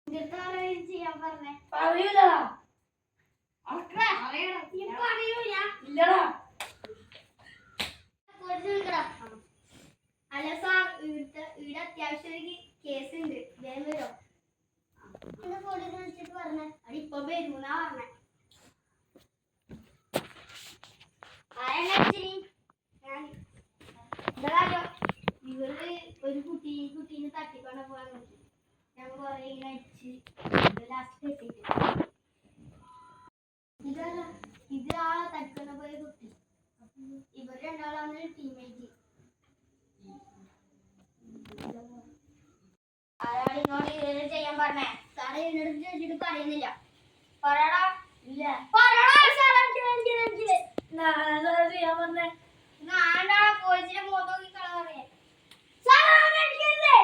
ചെയ്യാൻ പറഞ്ഞേ പറയൂലടാ ഇല്ലടാ. അല്ല സാർ ഇവിടെ അത്യാവശ്യം ഒരു കേസ് ഉണ്ട് വേഗം വരോ എന്താ ഫോണിൽ വിളിച്ചിട്ട് പറഞ്ഞേ അതിപ്പോ വരുന്നാ പറഞ്ഞേ ഇവര് ഒരു കുട്ടീനെ തട്ടിക്കൊണ്ട് പോകാൻ നോക്കി ഞങ്ങൾ കുറെ ഇങ്ങനെ അടിച്ച് ലാസ്റ്റ് എത്തിയിട്ട് ഇതാളെ തട്ടിക്കൊണ്ട് പോയ കുട്ടി ഇവർ രണ്ടാളാണ് ടീമേറ്റ് ആരാണ് ഇങ്ങോട്ട് ഇത് ചെയ്യാൻ പറഞ്ഞേ സാറേ എന്നോട് ചോദിച്ചിട്ട് പറയുന്നില്ല പറയടാ ഇല്ല പറയടാ സാറേ ചെയ്യാൻ പറഞ്ഞേ ആണ്ടാ കോച്ചിന്റെ മുഖത്ത് നോക്കി കള പറയേ സാറേ അടിക്കരുത്